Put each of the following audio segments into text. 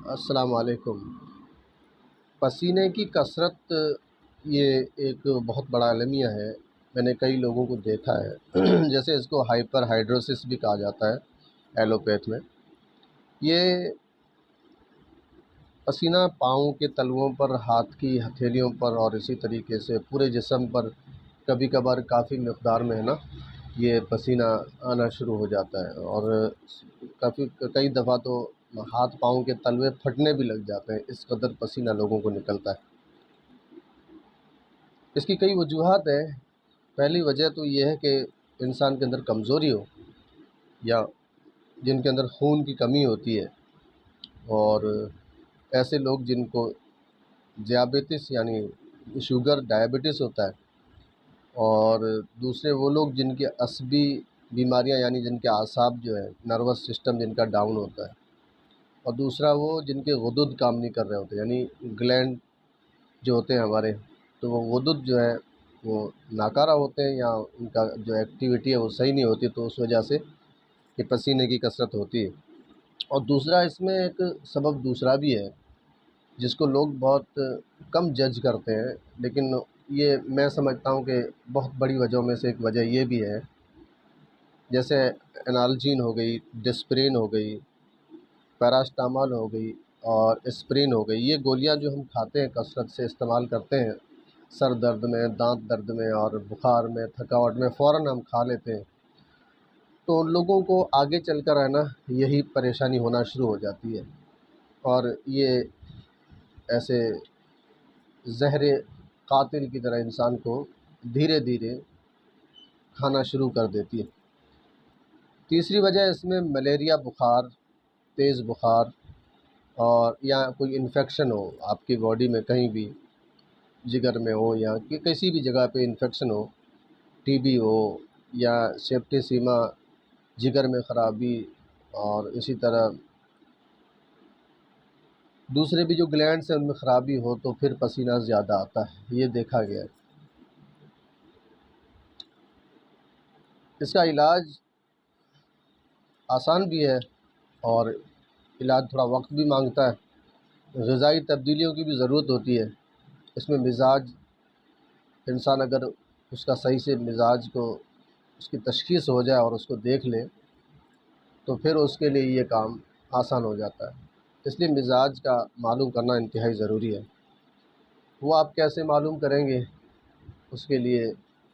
السلام علیکم۔ پسینے کی کثرت یہ ایک بہت بڑا المیہ ہے۔ میں نے کئی لوگوں کو دیکھا ہے جیسے اس کو ہائپر ہائیڈروسس بھی کہا جاتا ہے ایلوپیتھ میں۔ یہ پسینہ پاؤں کے تلوؤں پر، ہاتھ کی ہتھیلیوں پر اور اسی طریقے سے پورے جسم پر کبھی کبھار کافی مقدار میں ہے نا یہ پسینہ آنا شروع ہو جاتا ہے، اور کئی دفعہ تو ہاتھ پاؤں کے تلوے پھٹنے بھی لگ جاتے ہیں، اس قدر پسینہ لوگوں کو نکلتا ہے۔ اس کی کئی وجوہات ہیں۔ پہلی وجہ تو یہ ہے کہ انسان کے اندر کمزوری ہو، یا جن کے اندر خون کی کمی ہوتی ہے، اور ایسے لوگ جن کو ذیابیطس یعنی شوگر ڈائبٹس ہوتا ہے، اور دوسرے وہ لوگ جن کے عصبی بیماریاں یعنی جن کے اعصاب جو ہے نروس سسٹم جن کا ڈاؤن ہوتا ہے، اور دوسرا وہ جن کے غدد کام نہیں کر رہے ہوتے، یعنی گلینڈ جو ہوتے ہیں ہمارے، تو وہ غدد جو ہے وہ ناکارہ ہوتے ہیں، یا ان کا جو ایکٹیویٹی ہے وہ صحیح نہیں ہوتی، تو اس وجہ سے یہ پسینے کی کثرت ہوتی ہے۔ اور دوسرا اس میں ایک سبب دوسرا بھی ہے جس کو لوگ بہت کم جج کرتے ہیں، لیکن یہ میں سمجھتا ہوں کہ بہت بڑی وجہوں میں سے ایک وجہ یہ بھی ہے، جیسے انالجین ہو گئی، ڈسپرین ہو گئی، پیراسٹامال ہو گئی اور اسپرین ہو گئی۔ یہ گولیاں جو ہم کھاتے ہیں، کثرت سے استعمال کرتے ہیں، سر درد میں، دانت درد میں اور بخار میں، تھکاوٹ میں فوراً ہم کھا لیتے ہیں، تو لوگوں کو آگے چل کر ہے نا یہی پریشانی ہونا شروع ہو جاتی ہے، اور یہ ایسے زہر قاتل کی طرح انسان کو دھیرے دھیرے کھانا شروع کر دیتی ہے۔ تیسری وجہ اس میں ملیریا بخار، تیز بخار، اور یا کوئی انفیکشن ہو آپ کی باڈی میں، کہیں بھی جگر میں ہو یا کہ کسی بھی جگہ پہ انفیکشن ہو، ٹی بی ہو یا سیپٹیسیما، جگر میں خرابی، اور اسی طرح دوسرے بھی جو گلینڈس ہیں ان میں خرابی ہو، تو پھر پسینہ زیادہ آتا ہے، یہ دیکھا گیا ہے۔ اس کا علاج آسان بھی ہے، اور علاج تھوڑا وقت بھی مانگتا ہے، غذائی تبدیلیوں کی بھی ضرورت ہوتی ہے۔ اس میں مزاج، انسان اگر اس کا صحیح سے مزاج کو، اس کی تشخیص ہو جائے اور اس کو دیکھ لے، تو پھر اس کے لیے یہ کام آسان ہو جاتا ہے۔ اس لیے مزاج کا معلوم کرنا انتہائی ضروری ہے۔ وہ آپ کیسے معلوم کریں گے؟ اس کے لیے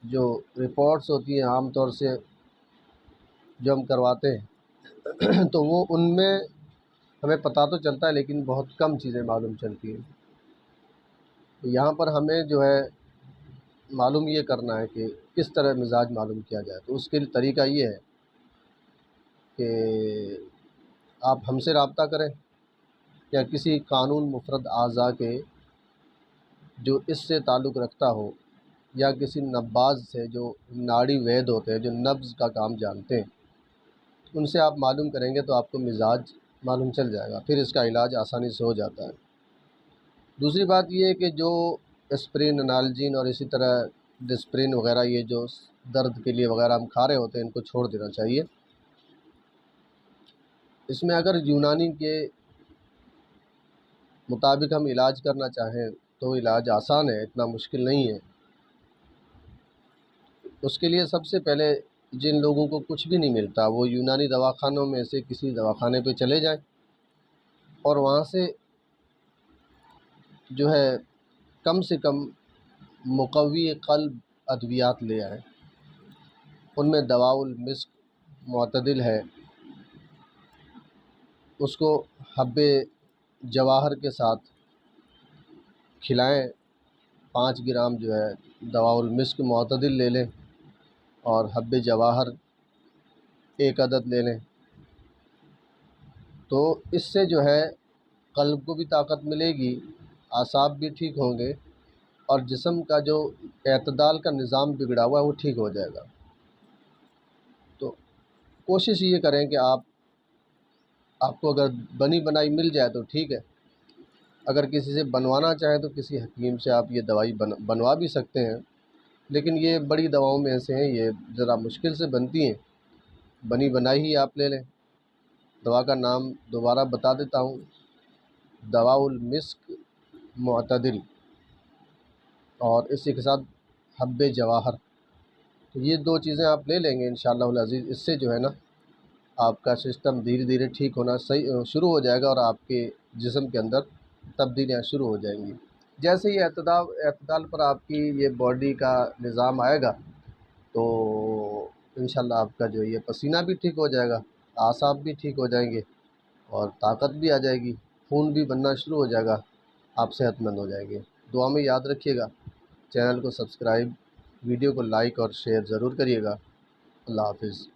جو رپورٹس ہوتی ہیں عام طور سے جو ہم کرواتے ہیں تو وہ ان میں ہمیں پتہ تو چلتا ہے، لیکن بہت کم چیزیں معلوم چلتی ہیں۔ تو یہاں پر ہمیں جو ہے معلوم یہ کرنا ہے کہ کس طرح مزاج معلوم کیا جائے، تو اس کے لیے طریقہ یہ ہے کہ آپ ہم سے رابطہ کریں، یا کسی قانون مفرد اعضاء کے جو اس سے تعلق رکھتا ہو، یا کسی نباز سے جو ناڑی وید ہوتے ہیں، جو نبض کا کام جانتے ہیں، ان سے آپ معلوم کریں گے تو آپ کو مزاج معلوم چل جائے گا، پھر اس کا علاج آسانی سے ہو جاتا ہے۔ دوسری بات یہ ہے کہ جو اسپرین، انالجین اور اسی طرح ڈسپرین وغیرہ، یہ جو درد کے لیے وغیرہ ہم کھا رہے ہوتے ہیں، ان کو چھوڑ دینا چاہیے۔ اس میں اگر یونانی کے مطابق ہم علاج کرنا چاہیں تو علاج آسان ہے، اتنا مشکل نہیں ہے۔ اس کے لیے سب سے پہلے جن لوگوں کو کچھ بھی نہیں ملتا، وہ یونانی دواخانوں میں سے کسی دواخانے پہ چلے جائیں، اور وہاں سے جو ہے کم سے کم مقوی قلب ادویات لے آئیں۔ ان میں دواء المسک معتدل ہے، اس کو حب جواہر کے ساتھ کھلائیں، 5 گرام جو ہے دواء المسک معتدل لے لیں، اور حب جواہر 1 عدد لے لیں، تو اس سے جو ہے قلب کو بھی طاقت ملے گی، اعصاب بھی ٹھیک ہوں گے، اور جسم کا جو اعتدال کا نظام بگڑا ہوا ہے وہ ٹھیک ہو جائے گا۔ تو کوشش یہ کریں کہ آپ کو اگر بنی بنائی مل جائے تو ٹھیک ہے، اگر کسی سے بنوانا چاہیں تو کسی حکیم سے آپ یہ دوائی بنوا بھی سکتے ہیں، لیکن یہ بڑی دواؤں میں سے ہیں، یہ ذرا مشکل سے بنتی ہیں، بنی بنائی ہی آپ لے لیں۔ دوا کا نام دوبارہ بتا دیتا ہوں، دواء المسک معتدل، اور اسی کے ساتھ حب جواہر. تو یہ 2 چیزیں آپ لے لیں گے انشاءاللہ العزیز. اس سے جو ہے نا آپ کا سسٹم دھیرے دھیرے ٹھیک ہونا صحیح شروع ہو جائے گا، اور آپ کے جسم کے اندر تبدیلیاں شروع ہو جائیں گی. جیسے ہی اعتدال پر آپ کی یہ باڈی کا نظام آئے گا تو انشاءاللہ آپ کا جو یہ پسینہ بھی ٹھیک ہو جائے گا، اعصاب بھی ٹھیک ہو جائیں گے، اور طاقت بھی آ جائے گی، خون بھی بننا شروع ہو جائے گا، آپ صحت مند ہو جائیں گے. دعا میں یاد رکھیے گا. چینل کو سبسکرائب، ویڈیو کو لائک اور شیئر ضرور کریے گا. اللہ حافظ.